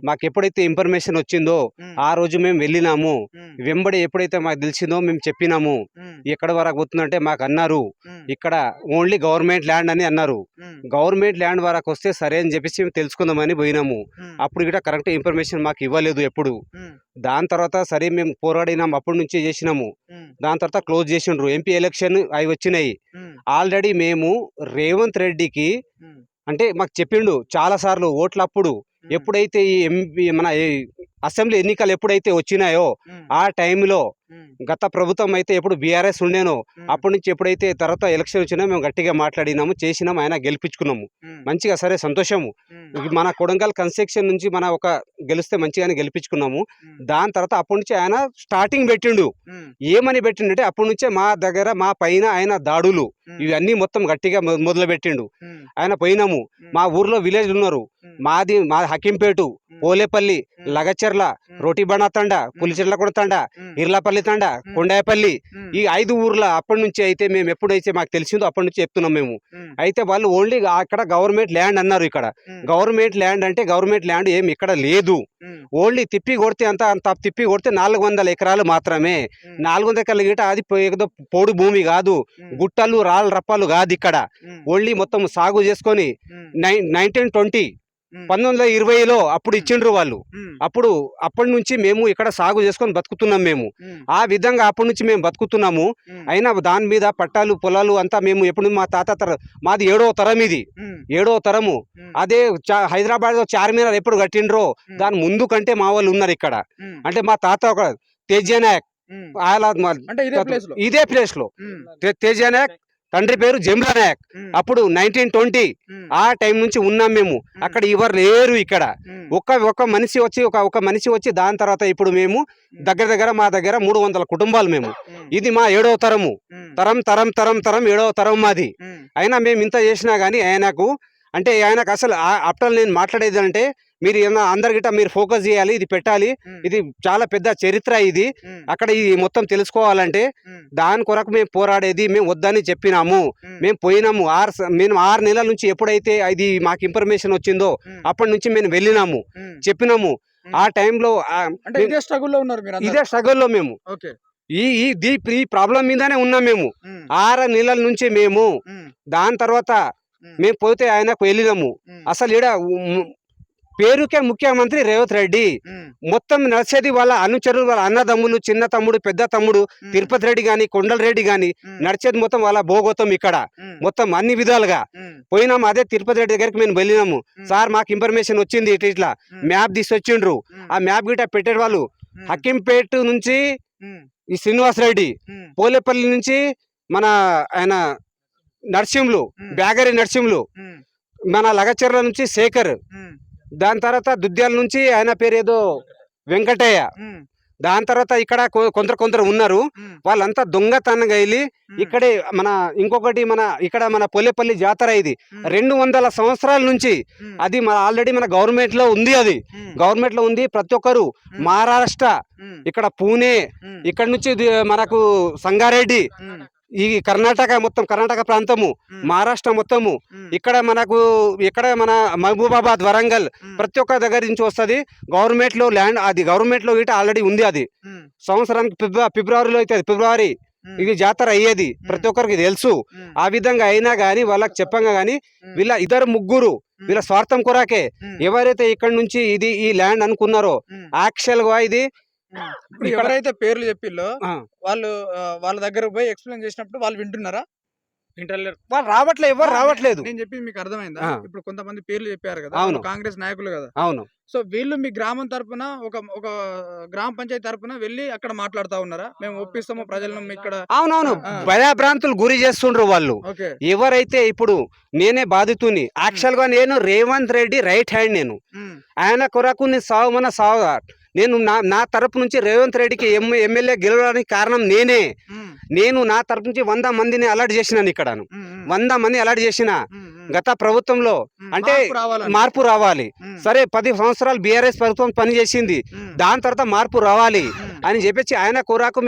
మాకు ఎప్పుడైతే ఇన్ఫర్మేషన్ వచ్చిందో ఆ రోజు మేము వెళ్ళినాము. వెంబడి ఎప్పుడైతే మాకు తెలిసిందో మేము చెప్పినాము. ఎక్కడ వరకు వస్తుందంటే మాకు అన్నారు ఇక్కడ ఓన్లీ గవర్నమెంట్ ల్యాండ్ అని అన్నారు. గవర్నమెంట్ ల్యాండ్ వరకు వస్తే సరే అని చెప్పేసి తెలుసుకుందామని పోయినాము. అప్పుడు కూడా కరెక్ట్ ఇన్ఫర్మేషన్ మాకు ఇవ్వలేదు ఎప్పుడు. దాని తర్వాత సరే మేము పోరాడినాం, అప్పటి నుంచి చేసినాము. దాని తర్వాత క్లోజ్ చేసిండ్రు. ఎంపీ ఎలక్షన్ అవి వచ్చినాయి. ఆల్రెడీ మేము రేవంత్ రెడ్డికి అంటే మాకు చెప్పిండు చాలా సార్లు ఓట్లప్పుడు ఎప్పుడైతే ఈ ఎంపీ మన అసెంబ్లీ ఎన్నికలు ఎప్పుడైతే వచ్చినాయో ఆ టైంలో గత ప్రభుత్వం అయితే ఎప్పుడు బీఆర్ఎస్ ఉండేనో అప్పటి నుంచి ఎప్పుడైతే తర్వాత ఎలక్షన్ వచ్చినా మేము గట్టిగా మాట్లాడినాము, చేసినాము, ఆయన గెలిపించుకున్నాము. మంచిగా సరే సంతోషము. మన కొడంగల్ కన్స్ట్రక్షన్ నుంచి మన ఒక గెలిస్తే మంచిగానే గెలిపించుకున్నాము. దాని తర్వాత అప్పటి నుంచి ఆయన స్టార్టింగ్ పెట్టిండు. ఏమని పెట్టిండంటే అప్పటి నుంచే మా దగ్గర మా పైన ఆయన దాడులు ఇవన్నీ మొత్తం గట్టిగా మొదలు పెట్టిండు. ఆయన పోయినాము. మా ఊర్లో విలేజ్ ఉన్నారు. మా హకింపేటు, పోలేపల్లి, లగచెర్ల, రోటిబండ తండ, పులిచెర్ల కూడా తండ, ఇర్లాపల్లి తండ, కొండాయపల్లి, ఈ 5 ఊర్ల అప్పటి నుంచి అయితే మేము ఎప్పుడైతే మాకు తెలిసిందో అప్పటి నుంచి చెప్తున్నాం మేము. అయితే వాళ్ళు ఓన్లీ అక్కడ గవర్నమెంట్ ల్యాండ్ అన్నారు. ఇక్కడ గవర్నమెంట్ ల్యాండ్ అంటే గవర్నమెంట్ ల్యాండ్ ఏమి ఇక్కడ లేదు. ఓన్లీ తిప్పి కొడితే అంత తిప్పి కొడితే 400 ఎకరాలు మాత్రమే. 400 ఎకరాలు గిట అది ఏదో పోడు భూమి కాదు, గుట్టలు రాళ్ళు రప్పాలు కాదు. ఇక్కడ ఓన్లీ మొత్తం సాగు చేసుకొని 1920లో అప్పుడు ఇచ్చిండ్రు వాళ్ళు. అప్పటి నుంచి మేము ఇక్కడ సాగు చేసుకొని బతుకుతున్నాం మేము. ఆ విధంగా అప్పటి నుంచి మేము బతుకుతున్నాము. అయినా దాని మీద పట్టాలు పొలాలు అంతా మేము ఎప్పుడు మా తాత మాది 7వ తరం, ఇది 7వ తరము. అదే హైదరాబాద్ లో చార్మినార్ ఎప్పుడు కట్టిండ్రో దాని ముందు కంటే మా వాళ్ళు ఉన్నారు ఇక్కడ. అంటే మా తాత ఒక తేజనాయక్, ఇదే ప్లేస్ లో తేజనాయక్ తండ్రి పేరు జమ్లా నాయక్. అప్పుడు 1920 ఆ టైం నుంచి ఉన్నాం మేము. అక్కడ ఎవరు లేరు. ఇక్కడ ఒక మనిషి వచ్చి దాని తర్వాత ఇప్పుడు మేము దగ్గర మా దగ్గర 300 కుటుంబాలు మేము. ఇది మా 7వ తరము. తరం 7వ తరం మాది. అయినా మేము ఇంత చేసినా గానీ ఆయనకు అసలు అప్పుడు నేను మాట్లాడేది అంటే మీరు అందరిగిట మీరు ఫోకస్ చేయాలి, ఇది పెట్టాలి, ఇది చాలా పెద్ద చరిత్ర, ఇది అక్కడ ఇది మొత్తం తెలుసుకోవాలంటే దాని కొరకు మేము పోరాడేది. మేము వద్దని చెప్పినాము. మేము పోయినాము. 6 నెలల నుంచి ఎప్పుడైతే ఇది మాకు ఇన్ఫర్మేషన్ వచ్చిందో అప్పటి నుంచి మేము వెళ్ళినాము, చెప్పినాము. ఆ టైంలో ఇదే స్ట్రగుల్లో మేము ఈ ప్రాబ్లం మీదనే ఉన్నాం మేము 6 నెలల నుంచి మేము. దాని తర్వాత మేము పోతే ఆయనకు వెళ్ళినాము. అసలు ఈడ పేరుకే ముఖ్యమంత్రి రేవంత్ రెడ్డి. మొత్తం నడిచేది వాళ్ళ అనుచరులు, వాళ్ళ అన్నదమ్ములు, చిన్న తమ్ముడు, పెద్ద తమ్ముడు, తిరుపతి రెడ్డి గాని, కొండల రెడ్డి గాని నడిచేది మొత్తం వాళ్ళ భోగోతం. ఇక్కడ మొత్తం అన్ని విధాలుగా పోయినాము. అదే తిరుపతి రెడ్డి దగ్గరికి మేము వెళ్ళినాము. సార్ మాకు ఇన్ఫర్మేషన్ వచ్చింది, ఇట్లా మ్యాప్ తీసుకొచ్చిండ్రు. ఆ మ్యాప్ గిట్ట పెట్టే వాళ్ళు హకింపేట నుంచి ఈ శ్రీనివాస్ రెడ్డి, పోలేపల్లి నుంచి మన ఆయన నర్సింహులు, బ్యాగరి నర్సింహులు, మన లగచెర్ల నుంచి శేఖర్, దాని తర్వాత దుద్యాల నుంచి ఆయన పేరు ఏదో వెంకటయ్య. దాని తర్వాత ఇక్కడ కొందరు ఉన్నారు. వాళ్ళంతా దొంగతనంగా వెళ్ళి ఇక్కడే ఇంకొకటి ఇక్కడ మన పోలేపల్లి జాతర, ఇది 200 సంవత్సరాల నుంచి అది ఆల్రెడీ మన గవర్నమెంట్ లో ఉంది. అది గవర్నమెంట్ లో ఉంది. ప్రతి ఒక్కరు మహారాష్ట్ర, ఇక్కడ పూణే, ఇక్కడ నుంచి మనకు సంగారెడ్డి, ఈ కర్ణాటక ప్రాంతము, మహారాష్ట్ర మొత్తము, ఇక్కడ మన మహబూబాబాద్, వరంగల్, ప్రతి ఒక్క దగ్గర నుంచి వస్తుంది. గవర్నమెంట్ లో ల్యాండ్, అది గవర్నమెంట్ లో ఆల్రెడీ ఉంది. అది సంవత్సరానికి ఫిబ్రవరిలో అయితే ఫిబ్రవరి ఇది జాతర అయ్యేది. ప్రతి ఒక్కరికి తెలుసు. ఆ విధంగా అయినా గానీ వాళ్ళకి చెప్పంగా గానీ వీళ్ళ 2 వీళ్ళ స్వార్థం కొరాకే ఎవరైతే ఇక్కడ నుంచి ఈ ల్యాండ్ అనుకున్నారో యాక్చువల్ గా ఇది ఎవరైతే పేర్లు చెప్పిల్లో వాళ్ళు వాళ్ళ దగ్గర పోయి ఎక్స్ప్లెయిన్ చేసినప్పుడు వాళ్ళు వింటున్నారా? వాళ్ళు రావట్లేదు, ఎవరు రావట్లేదు. నేను చెప్పింది మీకు అర్థమైందా? ఇప్పుడు కొంతమంది పేర్లు చెప్పారు కదా, అవును, కాంగ్రెస్ నాయకులు కదా. అవును. సో వీళ్ళు మీ గ్రామం తరపున ఒక గ్రామ పంచాయతీ తరపున వెళ్ళి అక్కడ మాట్లాడుతా ఉన్నారా? మేము ఒప్పిస్తాము ప్రజలను ఇక్కడ. అవునవును, భయాభ్రాంతులు గురి చేస్తుండ్రు వాళ్ళు. ఎవరైతే ఇప్పుడు నేనే బాధితుని, యాక్చువల్ గా నేను రేవంత్ రెడ్డి రైట్ హ్యాండ్. నేను ఆయన కొరకు నేను నా తరపు నుంచి రేవంత్ రెడ్డికి ఎమ్మెల్యే గెలవడానికి కారణం నేను నా తరపు నుంచి 100 మందిని అలర్ట్ చేసినాను. ఇక్కడ 100 మంది అలర్ట్ చేసిన. గత ప్రభుత్వంలో అంటే మార్పు రావాలి. సరే 10 సంవత్సరాలు బీఆర్ఎస్ ప్రభుత్వం పనిచేసింది. దాని తర్వాత మార్పు రావాలి. అని చెప్పేసి ఆయన కొరాకు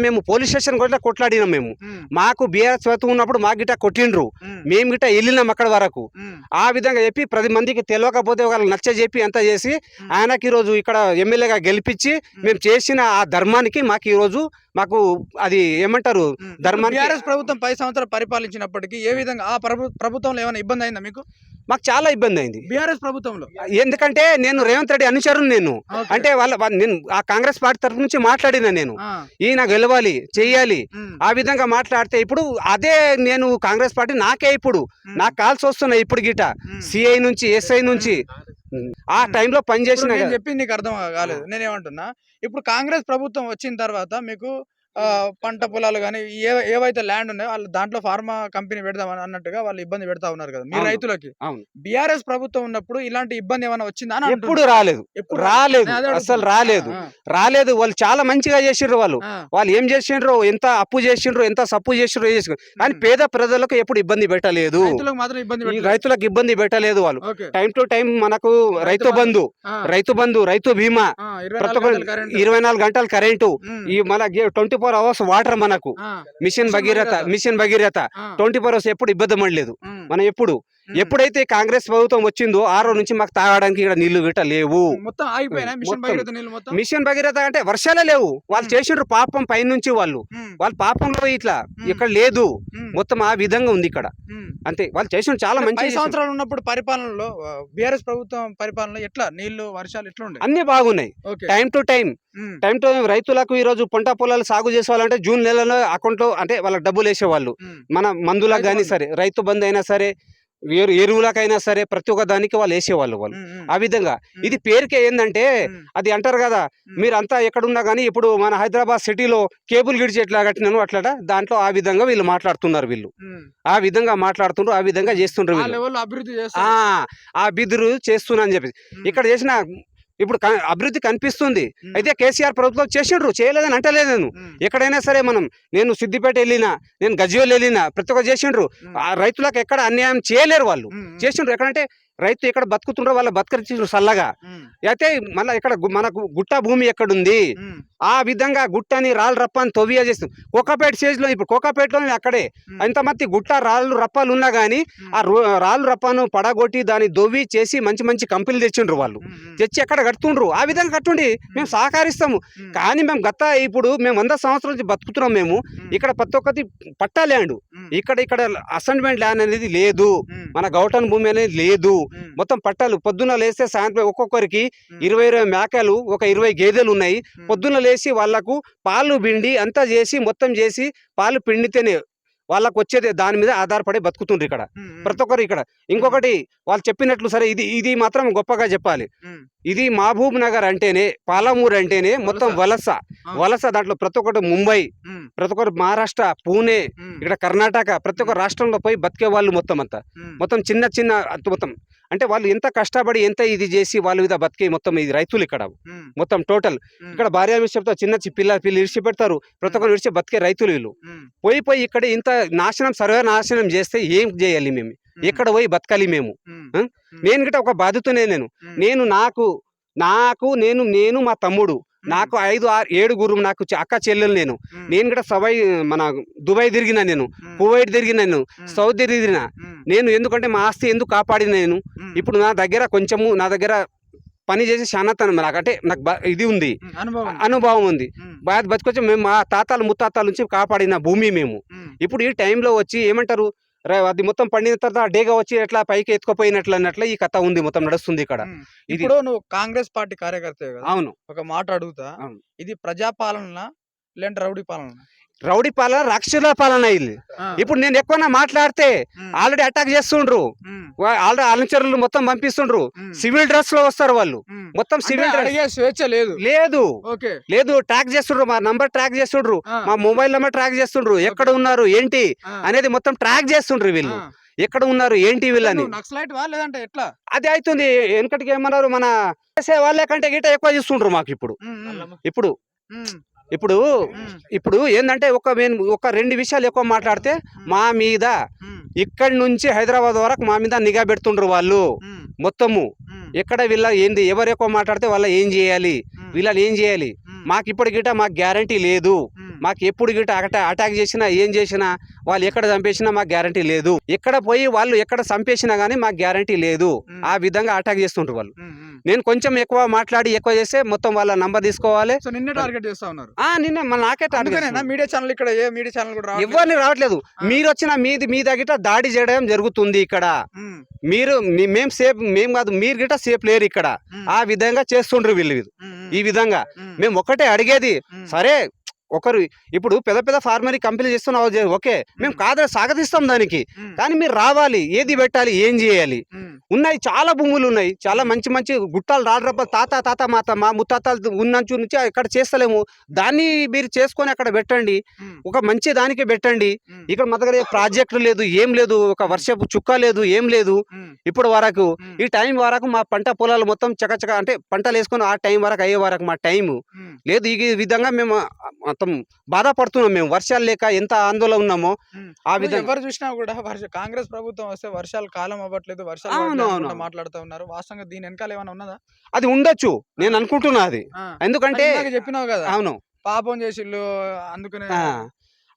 మేము పోలీస్ స్టేషన్ కూడా కొట్లాడినాం మేము. మాకు బీఆర్ఎస్ ప్రభుత్వం ఉన్నప్పుడు మా గిట్ట కొట్టిండ్రు, మేము గిట్ట వెళ్ళినాం అక్కడ వరకు. ఆ విధంగా చెప్పి 10 మందికి తెలియకపోతే వాళ్ళకి నచ్చ చెప్పి అంతా చేసి ఆయనకి ఈరోజు ఇక్కడ ఎమ్మెల్యేగా గెలిపించి మేము చేసిన ఆ ధర్మానికి మాకు అది ఏమంటారు ధర్మానికి. బీఆర్ఎస్ ప్రభుత్వం 10 సంవత్సరాలు పరిపాలించినప్పటికీ ఏ విధంగా ఆ ప్రభుత్వంలో ఏమైనా ఇబ్బంది అయిందా మీకు? మాకు చాలా ఇబ్బంది అయింది బీఆర్ఎస్ ప్రభుత్వంలో. ఎందుకంటే నేను రేవంత్ రెడ్డి అనుచరుని నేను. అంటే నేను ఆ కాంగ్రెస్ పార్టీ తరఫు నుంచి మాట్లాడినా నేను, ఈయన గెలవాలి చెయ్యాలి ఆ విధంగా మాట్లాడితే ఇప్పుడు అదే నేను కాంగ్రెస్ పార్టీ నాకే ఇప్పుడు నాకు కాల్స్ వస్తున్నాయి ఇప్పుడు గిట సిఐ నుంచి ఎస్ఐ నుంచి. ఆ టైంలో పనిచేసిన చెప్పి నీకు అర్థం కాలేదు. నేనేమంటున్నా, ఇప్పుడు కాంగ్రెస్ ప్రభుత్వం వచ్చిన తర్వాత మీకు పంట పొలాలు కానీ ఏవైతే ల్యాండ్ ఉన్నాయో వాళ్ళు దాంట్లో ఫార్మా కంపెనీ పెడదాం అన్నట్టుగా వాళ్ళు ఇబ్బంది పెడతా ఉన్నారు కదా మీ రైతులకి. బీఆర్ఎస్ ప్రభుత్వం ఉన్నప్పుడు ఇలాంటి ఇబ్బంది ఏమైనా వచ్చిందా? ఎప్పుడు రాలేదు, అసలు రాలేదు. వాళ్ళు చాలా మంచిగా చేసిండ్రు. వాళ్ళు ఏం చేసిండ్రు, ఎంత అప్పు చేసిండ్రు, ఎంత సప్పు చేసిండ్రు. కానీ పేద ప్రజలకు ఎప్పుడు ఇబ్బంది పెట్టలేదు, రైతులకు ఇబ్బంది పెట్టలేదు. వాళ్ళు టైం టు టైం మనకు రైతు బంధు రైతు బీమా, 24 గంటలు కరెంటు, ఈ మన 24 hours వాటర్, మనకు మిషన్ భగీరథ 24 hours ఎప్పుడు ఇబ్బంది పడలేదు మనం. ఎప్పుడైతే కాంగ్రెస్ ప్రభుత్వం వచ్చిందో ఆ రోజు నుంచి మాకు తాగడానికి ఇక్కడ నీళ్లు గిట్ట లేవు. మిషన్ భగీరథ అంటే వర్షాలే లేవు. వాళ్ళు చేసిండ్రు పాపం పైనుంచి, వాళ్ళ పాపంలో ఇట్లా ఇక్కడ లేదు. మొత్తం ఆ విధంగా ఉంది ఇక్కడ అంతే. వాళ్ళు చేసిన చాలా మంచి. 5 సంవత్సరాలు ఉన్నప్పుడు పరిపాలనలో బీఆర్ఎస్ ప్రభుత్వం పరిపాలనలో ఎట్లా నీళ్లు వర్షాలు ఎట్లా ఉండే? అన్ని బాగున్నాయి. టైం టు టైం రైతులకు ఈ రోజు పంట పొలాలు సాగు చేసేవాళ్ళంటే జూన్ నెలలో అకౌంట్ లో అంటే వాళ్ళకి డబ్బులు వేసేవాళ్ళు. మన మందులకు కానీ సరే, రైతు బంధు అయినా సరే, ఎరువులకైనా సరే, ప్రతి ఒక్క దానికి వాళ్ళు వేసేవాళ్ళు. ఆ విధంగా ఇది పేరుకే ఏంటంటే అది అంటారు కదా, మీరంతా ఎక్కడున్నా కానీ ఇప్పుడు మన హైదరాబాద్ సిటీలో కేబుల్ గిడ్స్ ఎట్లా కట్టినాను అట్లా దాంట్లో ఆ విధంగా వీళ్ళు మాట్లాడుతున్నారు. ఆ విధంగా మాట్లాడుతుండ్రు, ఆ విధంగా చేస్తుండ్రు. ఆ బిదురు చేస్తున్నా అని చెప్పేసి ఇక్కడ చేసిన ఇప్పుడు అభివృద్ధి కనిపిస్తుంది. అయితే కేసీఆర్ ప్రభుత్వం చేసిండ్రు, చేయలేదని అంటలేదు నేను. ఎక్కడైనా సరే నేను సిద్దిపేట వెళ్ళినా, నేను గజ్వేల్ వెళ్ళినా, ప్రతి ఒక్క చేసిండ్రు. రైతులకు ఎక్కడ అన్యాయం చేయలేరు, వాళ్ళు చేసిండ్రు. ఎక్కడంటే రైతు ఎక్కడ బతుకుతుండ్రో వాళ్ళ బతకరించారు చల్లగా. అయితే మళ్ళీ ఇక్కడ మనకు గుట్ట భూమి ఎక్కడుంది, ఆ విధంగా గుట్టని రాళ్ళు రప్పని తొవ్వియ చేస్తుంది. కోకాపేట స్టేజ్ లో ఇప్పుడు కోకాపేటలో అక్కడే ఎంతమంది గుట్ట రాళ్ళు రప్పాలు ఉన్నా గానీ ఆ రాళ్ళు రప్పను పడగొట్టి దాన్ని దొవ్వి చేసి మంచి మంచి కంపెనీలు తెచ్చిండ్రు. వాళ్ళు తెచ్చి ఎక్కడ కడుతుండ్రు, ఆ విధంగా కట్టుండి మేము సహకరిస్తాము. కానీ మేము ఇప్పుడు 100 సంవత్సరాల నుంచి బతుకుతున్నాం. మేము ఇక్కడ ప్రతి ఒక్కటి పట్టా ల్యాండ్, ఇక్కడ అసైన్మెంట్ ల్యాండ్ అనేది లేదు, మన గౌటన్ భూమి అనేది లేదు. మొత్తం పట్టాలు. పొద్దున్న లేస్తే సాయంత్రం ఒక్కొక్కరికి 20 మేకలు, ఒక 20 గేదెలు ఉన్నాయి. పొద్దున్న లేచి వాళ్లకు పాలు పిండి అంతా చేసి మొత్తం చేసి పాలు పిండితేనే వాళ్ళకు వచ్చేది, దాని మీద ఆధారపడి బతుకుతుండ్రు ఇక్కడ ప్రతి ఒక్కరు. ఇక్కడ ఇంకొకటి వాళ్ళు చెప్పినట్లు సరే, ఇది మాత్రం గొప్పగా చెప్పాలి. ఇది మహబూబ్ నగర్ అంటేనే, పాలమూరు అంటేనే మొత్తం వలస దాంట్లో ప్రతి ఒక్కటి ముంబై, ప్రతి ఒక్కరు మహారాష్ట్ర, పూణే, ఇక్కడ కర్ణాటక, ప్రతి ఒక్క రాష్ట్రంలో పోయి బతికే వాళ్ళు మొత్తం చిన్న మొత్తం అంటే వాళ్ళు ఎంత కష్టపడి ఎంత ఇది చేసి వాళ్ళు మీద బతికే మొత్తం ఇది రైతులు ఇక్కడ మొత్తం టోటల్. ఇక్కడ భార్య చెప్తా చిన్న పిల్లలు విడిచిపెడతారు, ప్రతి ఒక్కరు విడిచి బతికే రైతులు వీళ్ళు. పోయి ఇక్కడ ఇంత సర్వనాశనం చేస్తే ఏం చేయాలి మేము? ఎక్కడ పోయి బతకాలి మేము? నేను గిట్ట ఒక బాధితునే. నేను మా తమ్ముడు, నాకు 5, 6, 7 నాకు అక్క చెల్లెలు. నేను కూడా మన దుబాయ్ తిరిగిన, నేను కువైట్ తిరిగిన, నేను సౌదీ తిరిగిన. నేను ఎందుకంటే మా ఆస్తి ఎందుకు కాపాడిన నేను. ఇప్పుడు నా దగ్గర పని చేసి శానతనం నాకంటే నాకు ఇది ఉంది, అనుభవం ఉంది. బాగా బతికొచ్చి మేము మా తాతలు ముత్తాతల నుంచి కాపాడిన భూమి మేము. ఇప్పుడు ఈ టైంలో వచ్చి ఏమంటారు, అది మొత్తం పండిన తర్వాత డేగా వచ్చి ఎట్లా పైకి ఎత్తుకుపోయినట్లు అన్నట్లు ఈ కథ ఉంది, మొత్తం నడుస్తుంది ఇక్కడ. ఇప్పుడు నువ్వు కాంగ్రెస్ పార్టీ కార్యకర్త. అవును. ఒక మాట అడుగుతా, ఇది ప్రజాపాలన లేదంటే రౌడీ పాలన? రౌడీ పాలన, రాక్షసుల పాలన ఇది. ఇప్పుడు నేను ఎక్కువ మాట్లాడితే ఆల్రెడీ అటాక్ చేస్తుండ్రు, ఆల్రెడీ అనుచరులు మొత్తం పంపిస్తుండ్రు. సివిల్ డ్రెస్ లో వస్తారు వాళ్ళు, మొత్తం సివిల్ డ్రెస్. స్వేచ్ఛ లేదు. ట్రాక్ చేస్తుండ్రు, మా నంబర్ ట్రాక్ చేస్తుండ్రు, మా మొబైల్ నెంబర్ ట్రాక్ చేస్తుండ్రు, ఎక్కడ ఉన్నారు ఏంటి అనేది మొత్తం ట్రాక్ చేస్తుండ్రు వీళ్ళు. ఎక్కడ ఉన్నారు ఏంటి వీళ్ళని. లేదంటే ఎట్లా అది అవుతుంది. వెనకటికి ఏమన్నారు, మన వాళ్ళ కంటే గిట్ట ఎక్కువ చేస్తుండ్రు మాకు ఇప్పుడు ఏంటంటే ఒక 2 విషయాలు ఎక్కువ మాట్లాడితే మా మీద ఇక్కడి నుంచి హైదరాబాద్ వరకు మా మీద నిఘా పెడుతుండ్రు వాళ్ళు మొత్తము. ఎక్కడ వీళ్ళ ఏంది, ఎవరు ఎక్కువ మాట్లాడితే వాళ్ళ ఏం చేయాలి, వీళ్ళని ఏం చేయాలి మాకు ఇప్పుడు గిట మాకు గ్యారంటీ లేదు. మాకు ఎప్పుడు గిట అటాక్ చేసినా ఏం చేసినా వాళ్ళు ఎక్కడ చంపేసినా మాకు గ్యారంటీ లేదు. ఎక్కడ పోయి వాళ్ళు ఎక్కడ చంపేసినా గానీ మాకు గ్యారంటీ లేదు. ఆ విధంగా అటాక్ చేస్తుంటారు వాళ్ళు. నేను కొంచెం ఎక్కువ మాట్లాడి ఎక్కువ చేస్తే మొత్తం వాళ్ళ నంబర్ తీసుకోవాలి. సో నిన్నే టార్గెట్ చేస్తా ఉన్నారు. నిన్నే మళ్ళీ నాకే అందుకనేనా మీడియా ఛానల్ ఇక్కడ ఏ మీడియా ఛానల్ కూడా రావట్లేదు? ఎవరిని రావట్లేదు. మీరు వచ్చిన మీ దగ్గర దాడి చేయడం జరుగుతుంది ఇక్కడ. మీరు మేము కాదు, మీరు గిట సేఫ్ లేరు ఇక్కడ. ఆ విధంగా చేస్తుండ్రు వీళ్ళు. ఈ విధంగా మేము ఒక్కటే అడిగేది, సరే ఒకరు ఇప్పుడు పెద్ద పెద్ద ఫార్మరీ కంపెనీ చేస్తున్నావు ఓకే, మేము కాదు సాగతిస్తాం దానికి. కానీ మీరు రావాలి, ఏది పెట్టాలి, ఏం చేయాలి. ఉన్నాయి చాలా భూములు ఉన్నాయి, చాలా మంచి మంచి గుట్టాలు రాడ్రప్ప తాత మా ముత్తాతలు ఉన్నంచు నుంచి ఇక్కడ చేస్తలేము. దాన్ని మీరు చేసుకొని అక్కడ పెట్టండి, ఒక మంచి దానికి పెట్టండి. ఇక్కడ మా దగ్గర ప్రాజెక్టు లేదు, ఏం లేదు, ఒక వర్షపు చుక్క లేదు, ఏం లేదు. ఇప్పుడు వరకు ఈ టైం వరకు మా పంట పొలాలు మొత్తం చకచక అంటే పంటలు వేసుకొని ఆ టైం వరకు అయ్యే వరకు మా టైం లేదు. ఈ విధంగా మేము మొత్తం బాధపడుతున్నాం. మేము వర్షాలు లేక ఎంత ఆందోళన ఉన్నామో ఆ విధంగా. ఎవరు చూసినా కూడా కాంగ్రెస్ ప్రభుత్వం వస్తే వర్షాలు కాలం అవ్వట్లేదు, వర్షాలు మాట్లాడుతూ ఉన్నారు. వాస్తవంగా దీని వెనకాల ఏమైనా ఉన్నదా? అది ఉండొచ్చు, నేను అనుకుంటున్నా అది. ఎందుకంటే చెప్పినావు కదా, అవును పాపం చేసిళ్ళు అందుకనే.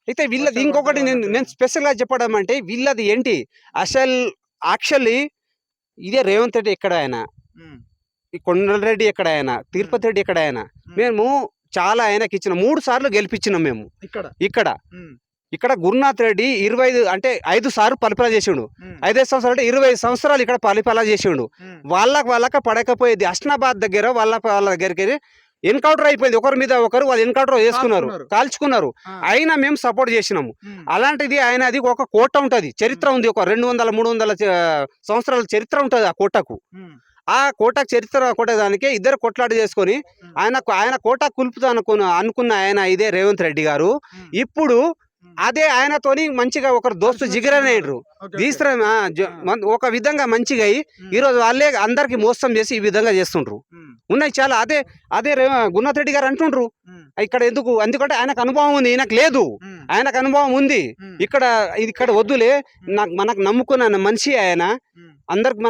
అయితే వీళ్ళది ఇంకొకటి నేను స్పెషల్ గా చెప్పడం అంటే వీళ్ళది ఏంటి అసలు యాక్చువల్లీ ఇదే రేవంత్ రెడ్డి ఎక్కడ ఆయన, ఈ కొండలరెడ్డి ఎక్కడ ఆయన, తిరుపతి రెడ్డి ఎక్కడ ఆయన. మేము చాలా ఆయనకి ఇచ్చిన 3 సార్లు గెలిపించినాం మేము ఇక్కడ గురునాథ్ రెడ్డి 25 అంటే 5 సార్లు పరిపాలన చేసిండు. 5 సంవత్సరాలు అంటే 25 సంవత్సరాలు ఇక్కడ పరిపాలన చేసిండు. వాళ్ళకి పడకపోయేది. హస్నాబాద్ దగ్గర వాళ్ళ దగ్గరికి ఎన్కౌంటర్ అయిపోయింది, ఒకరి మీద ఒకరు వాళ్ళు ఎన్కౌంటర్ చేసుకున్నారు, కాల్చుకున్నారు. అయినా మేము సపోర్ట్ చేసినాము. అలాంటిది ఆయన అది ఒక కోట ఉంటది, చరిత్ర ఉంది, ఒక 200-300 సంవత్సరాల చరిత్ర ఉంటది ఆ కోటకు. ఆ కోట చరిత్ర కొట్టేదానికి ఇద్దరు కొట్లాట చేసుకొని ఆయన కోట కులుపుతా అనుకున్న ఆయన ఇదే రేవంత్ రెడ్డి గారు. ఇప్పుడు అదే ఆయనతోని మంచిగా ఒకరు దోస్తు జిగిరనేరు ఒక విధంగా మంచిగా అయ్యి ఈరోజు వాళ్ళే అందరికి మోసం చేసి ఈ విధంగా చేస్తుండ్రు. ఉన్నాయి చాలా. అదే గురునాథ్ రెడ్డి గారు అంటుండ్రు ఇక్కడ ఎందుకంటే ఆయనకు అనుభవం ఉంది, ఈయనకు లేదు. ఆయనకు అనుభవం ఉంది. ఇక్కడ వద్దులే, మనకు నమ్ముకున్న మనిషి ఆయన, అందరికి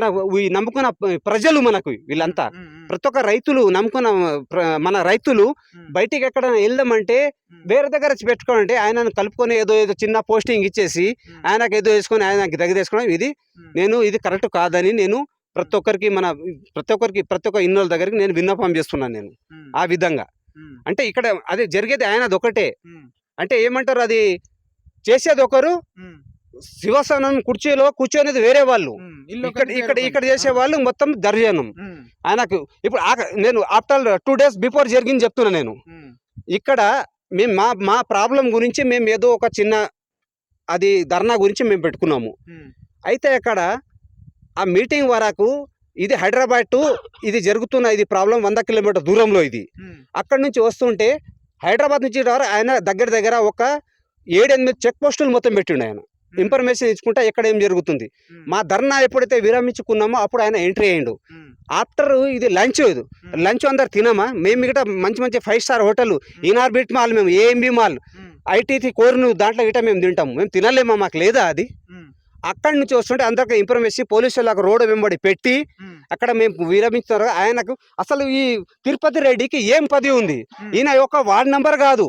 నమ్ముకున్న ప్రజలు మనకు వీళ్ళంతా, ప్రతి ఒక్క రైతులు నమ్ముకున్న మన రైతులు బయటికి ఎక్కడ వెళ్దామంటే వేరే దగ్గర పెట్టుకోవాలంటే ఆయనను కలుపుకొని ఏదో చిన్న పోస్టింగ్ ఇచ్చేసి ఆయనకు ఏదో వేసుకొని ఆయనకి దగ్గర వేసుకోవడం ఇది కరెక్ట్ కాదని నేను ప్రతి ఒక్క ఇన్నోళ్ళ దగ్గరికి నేను విన్నపం చేస్తున్నాను. నేను ఆ విధంగా అంటే ఇక్కడ అదే జరిగేది ఆయనది ఒకటే. అంటే ఏమంటారు, అది చేసేది ఒకరు, శివసేన కుర్చీలో కూర్చొనేది వేరే వాళ్ళు, ఇక్కడ చేసే వాళ్ళు మొత్తం దర్జనం ఆయనకు. ఇప్పుడు నేను ఆఫ్టర్ 2 days బిఫోర్ జరిగింది చెప్తున్నా. నేను ఇక్కడ మేము మా ప్రాబ్లం గురించి మేము ఏదో ఒక చిన్న అది ధర్నా గురించి మేము పెట్టుకున్నాము. అయితే అక్కడ ఆ మీటింగ్ వరకు ఇది హైదరాబాద్ టు ఇది జరుగుతున్న ఇది ప్రాబ్లం 100 కిలోమీటర్ దూరంలో ఇది. అక్కడ నుంచి వస్తుంటే హైదరాబాద్ నుంచి ఆయన దగ్గర ఒక 7-8 చెక్ పోస్టులు మొత్తం పెట్టిండు. ఆయన ఇన్ఫర్మేషన్ ఇచ్చుకుంటా ఎక్కడ ఏం జరుగుతుంది. మా ధర్నా ఎప్పుడైతే విరమించుకున్నామో అప్పుడు ఆయన ఎంట్రీ అయ్యిండు. ఆఫ్టర్ ఇది లంచ్ అందరు తినమా, మేము ఇక్కడ మంచి 5 స్టార్ హోటల్, ఇన్ఆర్బిట్ మాల్, మేము ఏఎంబి మాల్, ఐటీసీ కోరును దాంట్లో గిట్ట మేము తింటాము. మేము తినలేమా, మాకు లేదా అది? అక్కడి నుంచి వస్తుంటే అందరికి ఇన్ఫర్మేషన్ పోలీసు వాళ్ళకు రోడ్డు వెంబడి పెట్టి అక్కడ మేము విరమించారు. ఆయనకు అసలు ఈ తిరుపతి రెడ్డికి ఏం పది ఉంది? ఈయన ఒక వార్డ్ నంబర్ కాదు,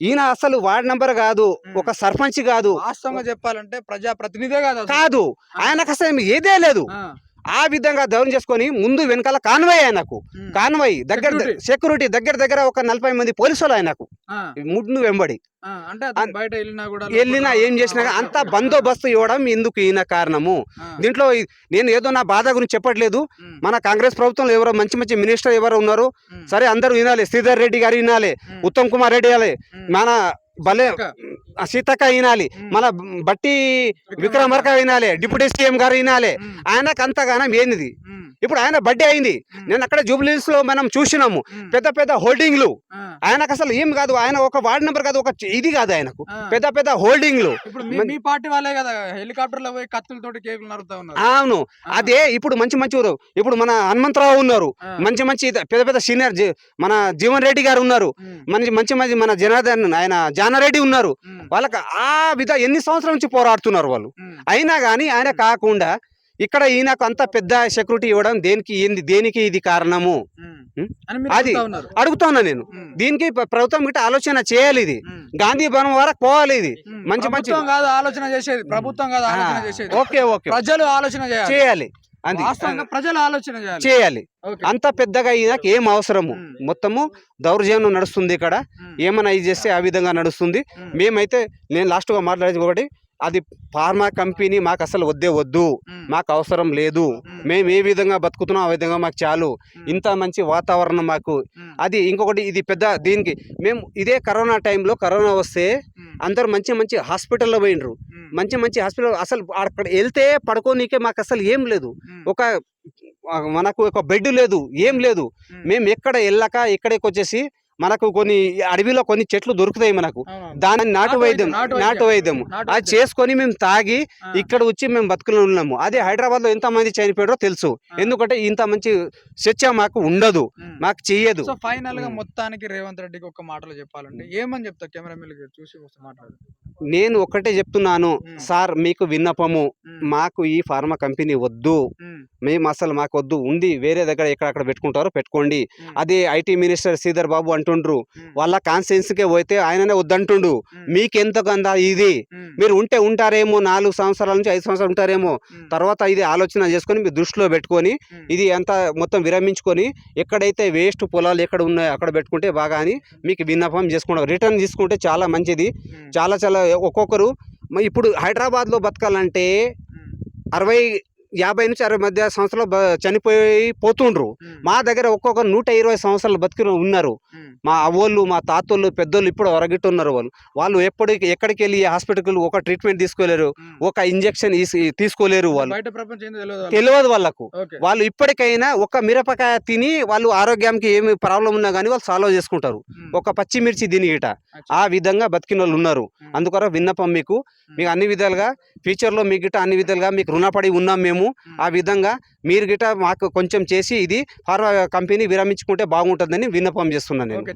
ఈయన అసలు వార్డ్ నంబర్ కాదు, ఒక సర్పంచ్ కాదు, వాస్తవంగా చెప్పాలంటే ప్రజాప్రతినిధే కాదు. ఆయనకు అసలు ఏదే లేదు. ఆ విధంగా దౌర్యం చేసుకొని ముందు వెనకాల కాన్వాయ్ దగ్గర సెక్యూరిటీ దగ్గర ఒక 40 మంది పోలీసులు ఆయనకు ముందు వెంబడి వెళ్ళినా ఏం చేసినా అంతా బందోబస్తు ఇవ్వడం ఎందుకు ఈయన కారణము. దీంట్లో నేను ఏదో నా బాధ గురించి చెప్పట్లేదు. మన కాంగ్రెస్ ప్రభుత్వంలో ఎవరో మంచి మినిస్టర్ ఎవరు ఉన్నారు, సరే అందరూ వినాలి. శ్రీధర్ రెడ్డి గారు వినాలి, ఉత్తమ్ కుమార్ రెడ్డి వినాలి, మన భలే సీతక్క వినాలి, మన బట్టి విక్రమార్క వినాలి, డిప్యూటీ సీఎం గారు వినాలి. ఆయనకు అంతగానం ఏంది? ఇప్పుడు ఆయన బర్త్డే అయింది, నేను అక్కడ జూబ్లీహిల్స్ లో మనం చూసినాము పెద్ద హోల్డింగ్లు. ఆయనకు అసలు ఏం కాదు, ఆయన ఒక వార్డ్ నెంబర్ కాదు, ఒక ఇది కాదు, ఆయనకు పెద్ద హోల్డింగ్లు. మీ పార్టీ వాళ్ళే కదా హెలికాప్టర్ లో పోయి కత్తులతోటి కేకులు నరుకుతా ఉన్నారు. అవును, అదే ఇప్పుడు మంచి ఇప్పుడు మన హనుమంతరావు ఉన్నారు, మంచి పెద్ద సీనియర్ మన జీవన్ రెడ్డి గారు ఉన్నారు, మంచి మన జనార్దన్ ఆయన జానారెడ్డి ఉన్నారు. వాళ్ళకి ఆ ఎన్ని సంవత్సరాల నుంచి పోరాడుతున్నారు వాళ్ళు. అయినా గానీ ఆయన కాకుండా ఇక్కడ ఈయనకు అంత పెద్ద సెక్యూరిటీ ఇవ్వడం దేనికి ఇది కారణము అని మీరు అది చెప్తా ఉన్నారు. అడుగుతా ఉన్నా నేను. దీనికి ప్రభుత్వం గిట్ట ఆలోచన చేయాలి. ఇది గాంధీ భవనం వరకు పోవాలి. ఇది మంచి మంచి ప్రభుత్వం కాదు ఆలోచన చేసేది, ప్రభుత్వం కాదు ఆలోచన చేసేది, ఓకే ఓకే ప్రజలు ఆలోచన చేయాలి. అది వాస్తవంగా ప్రజలు ఆలోచన చేయాలి. చేయాలి. ఓకే. అంత పెద్దగా ఈయనకి ఏం అవసరము? మొత్తము దౌర్జన్యం నడుస్తుంది ఇక్కడ. ఏమైనా ఇది చేస్తే ఆ విధంగా నడుస్తుంది. మేమైతే నేను లాస్ట్గా మాట్లాడేది ఒకటి, అది ఫార్మా కంపెనీ మాకు అసలు వద్దు, మాకు అవసరం లేదు. మేము ఏ విధంగా బతుకుతున్నాం ఆ విధంగా మాకు చాలు. ఇంత మంచి వాతావరణం మాకు. అది ఇంకొకటి, ఇది పెద్ద దీనికి మేము ఇదే కరోనా టైంలో కరోనా వస్తే అందరూ మంచి హాస్పిటల్లో పోయినరు. మంచి హాస్పిటల్ అసలు అక్కడ వెళ్తే పడుకోనీకే మాకు అసలు ఏం లేదు. మనకు ఒక బెడ్ లేదు, ఏం లేదు. మేము ఎక్కడ వెళ్ళక ఇక్కడికి వచ్చేసి మనకు కొన్ని అడవిలో కొన్ని చెట్లు దొరుకుతాయి మనకు, దాని నాటు వైద్యం అది చేసుకొని మేము తాగి ఇక్కడ వచ్చి మేము బతుకులు ఉన్నాము. అదే హైదరాబాద్ లో ఎంత మంది చనిపోయారో తెలుసు. ఎందుకంటే ఇంత మంచి స్వేచ్ఛ మాకు ఉండదు, మాకు చెయ్యదు. సో ఫైనల్ గా మొత్తానికి రేవంత్ రెడ్డికి ఒక మాటలో చెప్పాలంటే ఏమని చెప్తా? కెమెరా చూసి మాట్లాడు. నేను ఒక్కటే చెప్తున్నాను సార్, మీకు విన్నపము, మాకు ఈ ఫార్మా కంపెనీ వద్దు. మేము అసలు మాకు వద్దు. ఉంది వేరే దగ్గర ఎక్కడక్కడ పెట్టుకుంటారో పెట్టుకోండి. అదే ఐటీ మినిస్టర్ శ్రీధర్ బాబు అంటుండ్రు, వాళ్ళ కాన్స్టిట్యున్సీ కే పోతే ఆయననే వద్దంటుండు. మీకెంత గందా ఇది? మీరు ఉంటారేమో 4 సంవత్సరాల నుంచి 5 సంవత్సరాలు ఉంటారేమో. తర్వాత ఇది ఆలోచన చేసుకొని మీరు దృష్టిలో పెట్టుకొని ఇది అంతా మొత్తం విరమించుకొని ఎక్కడైతే వేస్ట్ పొలాలు ఎక్కడ ఉన్నాయో అక్కడ పెట్టుకుంటే బాగా అని మీకు విన్నపం చేసుకుంటాం. రిటర్న్ తీసుకుంటే చాలా మంచిది. చాలా ఒక్కొక్కరు ఇప్పుడు హైదరాబాద్లో బతకాలంటే 50 నుంచి 60 మధ్య సంవత్సరాలు చనిపోయి పోతుండ్రు. మా దగ్గర ఒక్కొక్కరు 120 సంవత్సరాలు బతికి ఉన్నారు. మా అవ్వోళ్ళు, మా తాతోళ్ళు, పెద్దోళ్ళు ఇప్పుడు వరగిట్టు ఉన్నారు. వాళ్ళు ఎక్కడికి వెళ్ళి హాస్పిటల్కి ఒక ట్రీట్మెంట్ తీసుకోలేరు, ఒక ఇంజెక్షన్ తీసుకోలేరు. వాళ్ళు బయట ప్రపంచం తెలియదు వాళ్ళకు. ఓకే. వాళ్ళు ఇప్పటికైనా ఒక మిరపకాయ తిని వాళ్ళు ఆరోగ్యానికి ఏమి ప్రాబ్లం ఉన్నా కానీ వాళ్ళు సాల్వ్ చేసుకుంటారు. ఒక పచ్చిమిర్చి తిని గిట ఆ విధంగా బతికిన వాళ్ళు ఉన్నారు. అందుకొరకు విన్నపం మీకు అన్ని విధాలుగా ఫ్యూచర్లో మీ గిట అన్ని విధాలుగా మీకు రుణపడి ఉన్నాం మేము. ఆ విధంగా మీరు గిట మాకు కొంచెం చేసి ఇది ఫార్మా కంపెనీ విరమించుకుంటే బాగుంటుందని విన్నపం చేస్తున్నాను నేను.